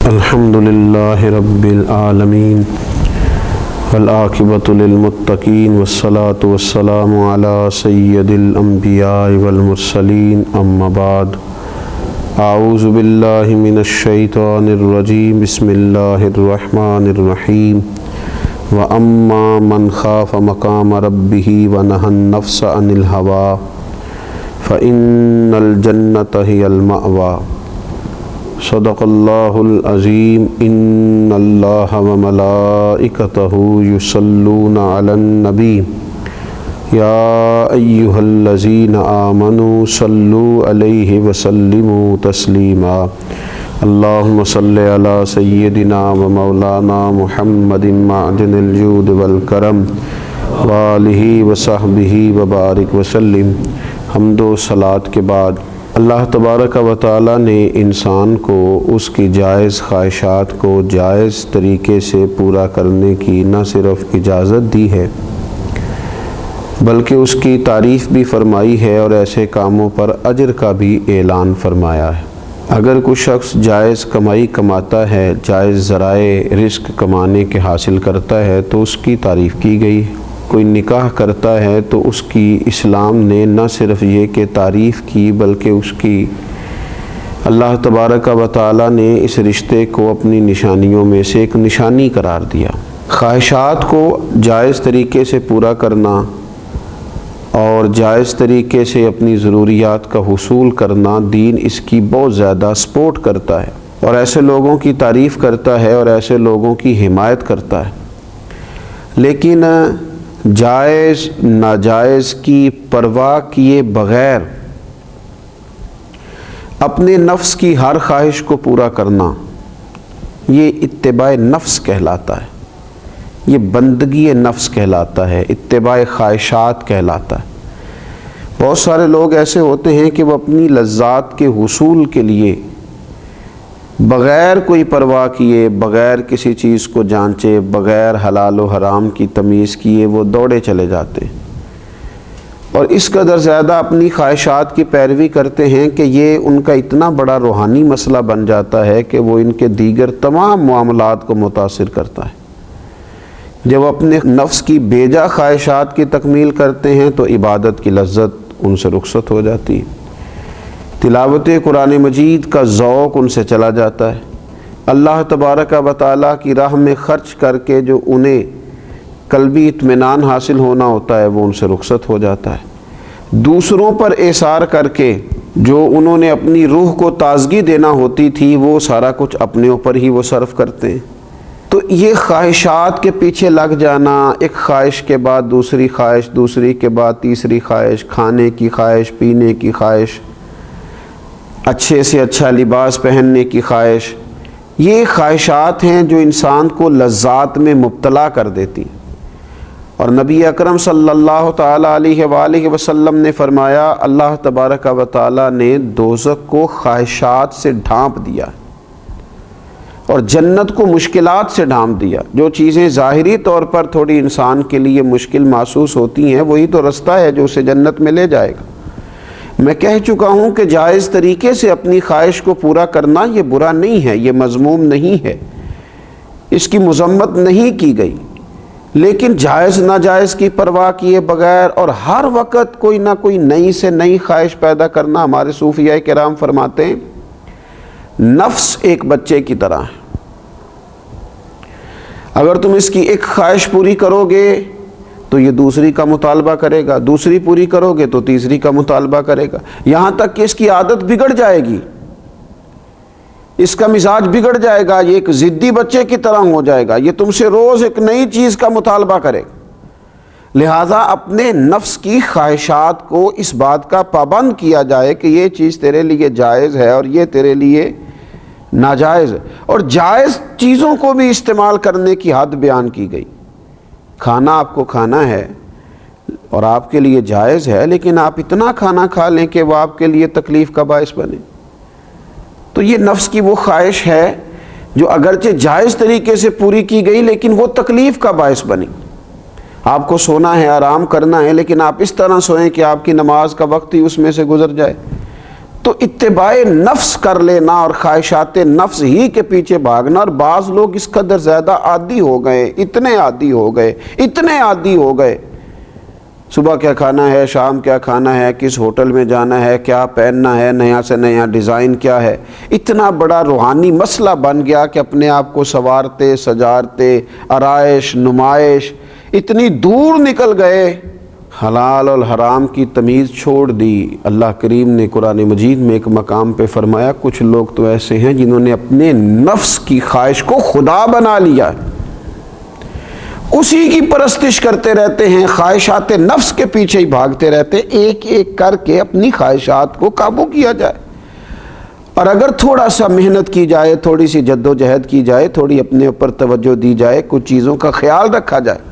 الحمد للہ رب العالمین والعاقبۃ للمتقین والصلاة والسلام علی سید الانبیاء والمرسلین اما بعد اعوذ باللہ من الشیطان الرجیم بسم اللہ الرحمن الرحیم واما من خاف مقام ربہ ونہى النفس عن الہوى فإن الجنة هی المأوى صدق اللہ العظیم ان اللہ وملائکتہ یصلون علی النبی یا ایہا الذین آمنوا صلوا علیہ وسلموا تسلیما اللہم صل علی سیدنا ومولانا محمد معدن الجود والکرم وآلہ وصحبہ وبارک وسلم۔ حمد و صلاۃ کے بعد اللہ تبارک و تعالی نے انسان کو اس کی جائز خواہشات کو جائز طریقے سے پورا کرنے کی نہ صرف اجازت دی ہے بلکہ اس کی تعریف بھی فرمائی ہے اور ایسے کاموں پر اجر کا بھی اعلان فرمایا ہے۔ اگر کوئی شخص جائز کمائی کماتا ہے، جائز ذرائع رزق کمانے کے حاصل کرتا ہے تو اس کی تعریف کی گئی ہے۔ کوئی نکاح کرتا ہے تو اس کی اسلام نے نہ صرف یہ کہ تعریف کی بلکہ اس کی اللہ تبارک و تعالی نے اس رشتے کو اپنی نشانیوں میں سے ایک نشانی قرار دیا۔ خواہشات کو جائز طریقے سے پورا کرنا اور جائز طریقے سے اپنی ضروریات کا حصول کرنا دین اس کی بہت زیادہ سپورٹ کرتا ہے اور ایسے لوگوں کی تعریف کرتا ہے اور ایسے لوگوں کی حمایت کرتا ہے۔ لیکن جائز ناجائز کی پرواہ کیے بغیر اپنے نفس کی ہر خواہش کو پورا کرنا یہ اتباع نفس کہلاتا ہے، یہ بندگی نفس کہلاتا ہے، اتباع خواہشات کہلاتا ہے۔ بہت سارے لوگ ایسے ہوتے ہیں کہ وہ اپنی لذات کے حصول کے لیے بغیر کوئی پرواہ کیے، بغیر کسی چیز کو جانچے، بغیر حلال و حرام کی تمیز کیے وہ دوڑے چلے جاتے ہیں اور اس قدر زیادہ اپنی خواہشات کی پیروی کرتے ہیں کہ یہ ان کا اتنا بڑا روحانی مسئلہ بن جاتا ہے کہ وہ ان کے دیگر تمام معاملات کو متاثر کرتا ہے۔ جب وہ اپنے نفس کی بیجا خواہشات کی تکمیل کرتے ہیں تو عبادت کی لذت ان سے رخصت ہو جاتی ہے، تلاوت قرآن مجید کا ذوق ان سے چلا جاتا ہے، اللہ تبارک و تعالیٰ کی راہ میں خرچ کر کے جو انہیں قلبی اطمینان حاصل ہونا ہوتا ہے وہ ان سے رخصت ہو جاتا ہے۔ دوسروں پر اثار کر کے جو انہوں نے اپنی روح کو تازگی دینا ہوتی تھی وہ سارا کچھ اپنے اوپر ہی وہ صرف کرتے ہیں۔ تو یہ خواہشات کے پیچھے لگ جانا، ایک خواہش کے بعد دوسری خواہش، دوسری کے بعد تیسری خواہش، کھانے کی خواہش، پینے کی خواہش، اچھے سے اچھا لباس پہننے کی خواہش، یہ خواہشات ہیں جو انسان کو لذات میں مبتلا کر دیتی ہیں۔ اور نبی اکرم صلی اللہ تعالیٰ علیہ وآلہ وسلم نے فرمایا اللہ تبارک و تعالیٰ نے دوزخ کو خواہشات سے ڈھانپ دیا اور جنت کو مشکلات سے ڈھانپ دیا۔ جو چیزیں ظاہری طور پر تھوڑی انسان کے لیے مشکل محسوس ہوتی ہیں وہی تو رستہ ہے جو اسے جنت میں لے جائے گا۔ میں کہہ چکا ہوں کہ جائز طریقے سے اپنی خواہش کو پورا کرنا یہ برا نہیں ہے، یہ مذموم نہیں ہے، اس کی مذمت نہیں کی گئی، لیکن جائز ناجائز کی پرواہ کیے بغیر اور ہر وقت کوئی نہ کوئی نئی سے نئی خواہش پیدا کرنا، ہمارے صوفیاء کرام فرماتے ہیں نفس ایک بچے کی طرح ہے، اگر تم اس کی ایک خواہش پوری کرو گے تو یہ دوسری کا مطالبہ کرے گا، دوسری پوری کرو گے تو تیسری کا مطالبہ کرے گا، یہاں تک کہ اس کی عادت بگڑ جائے گی، اس کا مزاج بگڑ جائے گا، یہ ایک ضدی بچے کی طرح ہو جائے گا، یہ تم سے روز ایک نئی چیز کا مطالبہ کرے گا۔ لہٰذا اپنے نفس کی خواہشات کو اس بات کا پابند کیا جائے کہ یہ چیز تیرے لیے جائز ہے اور یہ تیرے لیے ناجائز ہے، اور جائز چیزوں کو بھی استعمال کرنے کی حد بیان کی گئی۔ کھانا آپ کو کھانا ہے اور آپ کے لیے جائز ہے، لیکن آپ اتنا کھانا کھا لیں کہ وہ آپ کے لیے تکلیف کا باعث بنے، تو یہ نفس کی وہ خواہش ہے جو اگرچہ جائز طریقے سے پوری کی گئی لیکن وہ تکلیف کا باعث بنی۔ آپ کو سونا ہے، آرام کرنا ہے، لیکن آپ اس طرح سوئیں کہ آپ کی نماز کا وقت ہی اس میں سے گزر جائے، تو اتباع نفس کر لینا اور خواہشات نفس ہی کے پیچھے بھاگنا. اور بعض لوگ اس قدر زیادہ عادی ہو گئے، اتنے عادی ہو گئے، صبح کیا کھانا ہے، شام کیا کھانا ہے، کس ہوٹل میں جانا ہے، کیا پہننا ہے، نیا سے نیا ڈیزائن کیا ہے. اتنا بڑا روحانی مسئلہ بن گیا کہ اپنے آپ کو سوارتے سجارتے، آرائش نمائش، اتنی دور نکل گئے، حلال اور حرام کی تمیز چھوڑ دی. اللہ کریم نے قرآن مجید میں ایک مقام پہ فرمایا کچھ لوگ تو ایسے ہیں جنہوں نے اپنے نفس کی خواہش کو خدا بنا لیا، اسی کی پرستش کرتے رہتے ہیں، خواہشات نفس کے پیچھے ہی بھاگتے رہتے ہیں. ایک ایک کر کے اپنی خواہشات کو قابو کیا جائے، اور اگر تھوڑا سا محنت کی جائے، تھوڑی سی جد و جہد کی جائے، تھوڑی اپنے اوپر توجہ دی جائے، کچھ چیزوں کا خیال رکھا جائے،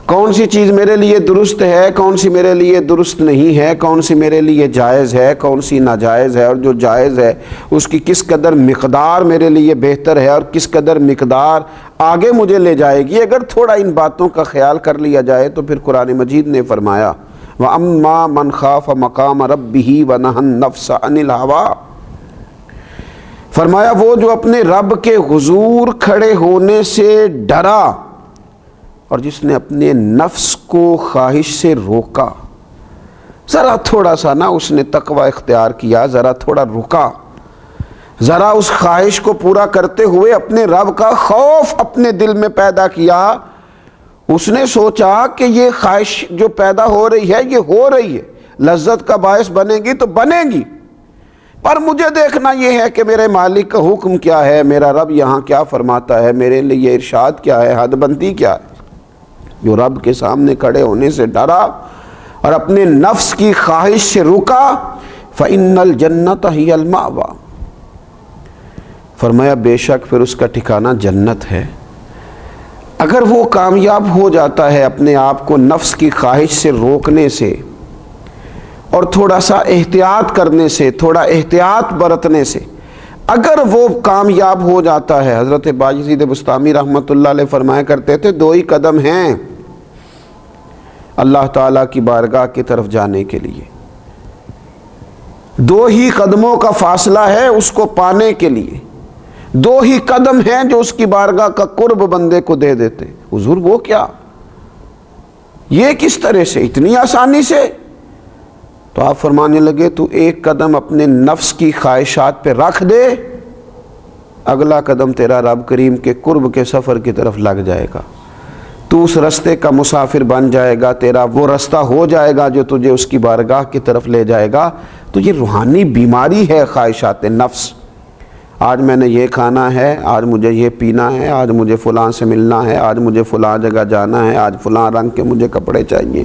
کون سی چیز میرے لیے درست ہے، کون سی میرے لیے درست نہیں ہے، کون سی میرے لیے جائز ہے، کون سی ناجائز ہے، اور جو جائز ہے اس کی کس قدر مقدار میرے لیے بہتر ہے اور کس قدر مقدار آگے مجھے لے جائے گی. اگر تھوڑا ان باتوں کا خیال کر لیا جائے تو پھر قرآن مجید نے فرمایا وَأَمَّا مَنْ خَافَ مَقَامَ رَبِّهِ وَنَهَى النَّفْسَ عَنِ الْهَوَىٰ، فرمایا وہ جو اپنے رب کے حضور کھڑے ہونے سے ڈرا اور جس نے اپنے نفس کو خواہش سے روکا، ذرا تھوڑا سا نا اس نے تقوی اختیار کیا، ذرا تھوڑا رکا، ذرا اس خواہش کو پورا کرتے ہوئے اپنے رب کا خوف اپنے دل میں پیدا کیا. اس نے سوچا کہ یہ خواہش جو پیدا ہو رہی ہے یہ ہو رہی ہے، لذت کا باعث بنے گی تو بنے گی، پر مجھے دیکھنا یہ ہے کہ میرے مالک کا حکم کیا ہے، میرا رب یہاں کیا فرماتا ہے، میرے لیے ارشاد کیا ہے، حد بندی کیا ہے. جو رب کے سامنے کھڑے ہونے سے ڈرا اور اپنے نفس کی خواہش سے رکا، فَإِنَّ الْجَنَّةَ هِيَ الْمَأْوَىٰ، فرمایا بے شک پھر اس کا ٹھکانہ جنت ہے. اگر وہ کامیاب ہو جاتا ہے اپنے آپ کو نفس کی خواہش سے روکنے سے اور تھوڑا سا احتیاط کرنے سے، تھوڑا احتیاط برتنے سے، اگر وہ کامیاب ہو جاتا ہے. حضرت باجزید بسطامی رحمۃ اللہ علیہ فرمایا کرتے تھے 2 ہی قدم ہیں اللہ تعالیٰ کی بارگاہ کی طرف جانے کے لیے، 2 ہی قدموں کا فاصلہ ہے اس کو پانے کے لیے، 2 ہی قدم ہیں جو اس کی بارگاہ کا قرب بندے کو دے دیتے. حضور وہ کیا، یہ کس طرح سے، اتنی آسانی سے؟ تو آپ فرمانے لگے تو 1 قدم اپنے نفس کی خواہشات پہ رکھ دے، اگلا قدم تیرا رب کریم کے قرب کے سفر کی طرف لگ جائے گا، تو اس رستے کا مسافر بن جائے گا، تیرا وہ رستہ ہو جائے گا جو تجھے اس کی بارگاہ کی طرف لے جائے گا. تو یہ روحانی بیماری ہے خواہشات نفس. آج میں نے یہ کھانا ہے، آج مجھے یہ پینا ہے، آج مجھے فلاں سے ملنا ہے، آج مجھے فلاں جگہ جانا ہے، آج فلاں رنگ کے مجھے کپڑے چاہیے،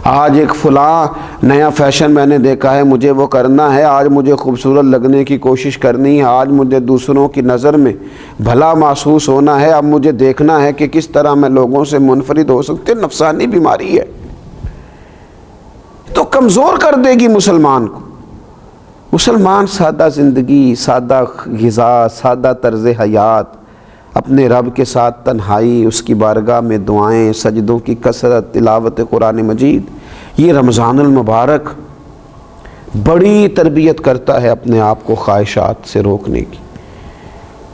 آج ایک فلاں نیا فیشن میں نے دیکھا ہے مجھے وہ کرنا ہے، آج مجھے خوبصورت لگنے کی کوشش کرنی ہے، آج مجھے دوسروں کی نظر میں بھلا محسوس ہونا ہے، اب مجھے دیکھنا ہے کہ کس طرح میں لوگوں سے منفرد ہو سکتے. نفسانی بیماری ہے، تو کمزور کر دے گی مسلمان کو. مسلمان سادہ زندگی، سادہ غذا، سادہ طرز حیات، اپنے رب کے ساتھ تنہائی، اس کی بارگاہ میں دعائیں، سجدوں کی کثرت، تلاوت قرآن مجید، یہ رمضان المبارک بڑی تربیت کرتا ہے اپنے آپ کو خواہشات سے روکنے کی.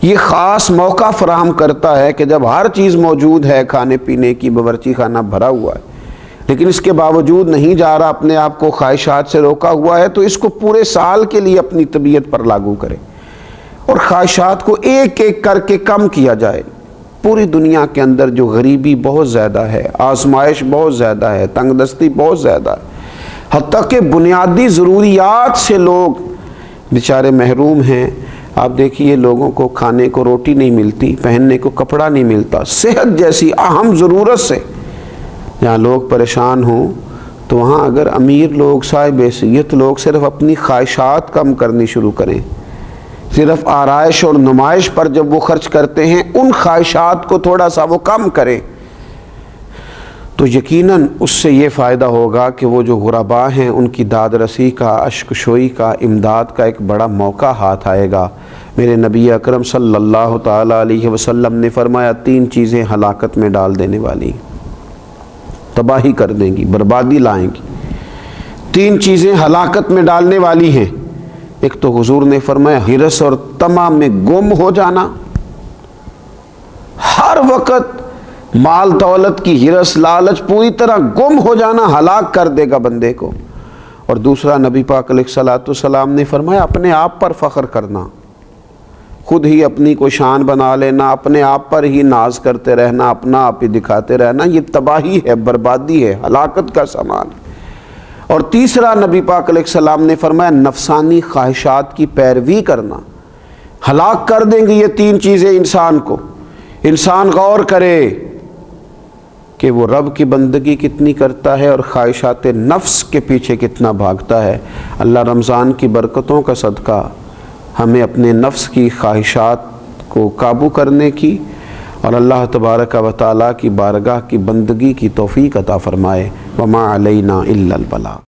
یہ خاص موقع فراہم کرتا ہے کہ جب ہر چیز موجود ہے، کھانے پینے کی باورچی خانہ بھرا ہوا ہے، لیکن اس کے باوجود نہیں جا رہا، اپنے آپ کو خواہشات سے روکا ہوا ہے، تو اس کو پورے سال کے لیے اپنی طبیعت پر لاگو کرے اور خواہشات کو ایک ایک کر کے کم کیا جائے. پوری دنیا کے اندر جو غریبی بہت زیادہ ہے، آزمائش بہت زیادہ ہے، تنگ دستی بہت زیادہ ہے، حتیٰ کہ بنیادی ضروریات سے لوگ بیچارے محروم ہیں. آپ دیکھیے لوگوں کو کھانے کو روٹی نہیں ملتی، پہننے کو کپڑا نہیں ملتا، صحت جیسی اہم ضرورت سے جہاں لوگ پریشان ہوں، تو وہاں اگر امیر لوگ، صاحب حیثیت لوگ صرف اپنی خواہشات کم کرنی شروع کریں، صرف آرائش اور نمائش پر جب وہ خرچ کرتے ہیں، ان خواہشات کو تھوڑا سا وہ کم کریں، تو یقیناً اس سے یہ فائدہ ہوگا کہ وہ جو غرباء ہیں ان کی داد رسی کا، اشک شوئی کا، امداد کا ایک بڑا موقع ہاتھ آئے گا. میرے نبی اکرم صلی اللہ تعالیٰ علیہ وسلم نے فرمایا 3 چیزیں ہلاکت میں ڈال دینے والی، تباہی کر دیں گی، بربادی لائیں گی. 3 چیزیں ہلاکت میں ڈالنے والی ہیں. ایک تو حضور نے فرمایا ہرس اور طمع میں گم ہو جانا، ہر وقت مال دولت کی ہرس لالچ پوری طرح گم ہو جانا ہلاک کر دے گا بندے کو۔ اور دوسرا نبی پاک علیہ الصلوۃ والسلام نے فرمایا اپنے آپ پر فخر کرنا، خود ہی اپنی کو شان بنا لینا، اپنے آپ پر ہی ناز کرتے رہنا، اپنا آپ ہی دکھاتے رہنا، یہ تباہی ہے، بربادی ہے، ہلاکت کا سامان۔ اور تیسرا نبی پاک علیہ السلام نے فرمایا نفسانی خواہشات کی پیروی کرنا، ہلاک کر دیں گے یہ تین چیزیں انسان کو۔ انسان غور کرے کہ وہ رب کی بندگی کتنی کرتا ہے اور خواہشات نفس کے پیچھے کتنا بھاگتا ہے۔ اللہ رمضان کی برکتوں کا صدقہ ہمیں اپنے نفس کی خواہشات کو قابو کرنے کی اور اللہ تبارک و تعالیٰ کی بارگاہ کی بندگی کی توفیق عطا فرمائے۔ وما علینا الا البلاغ۔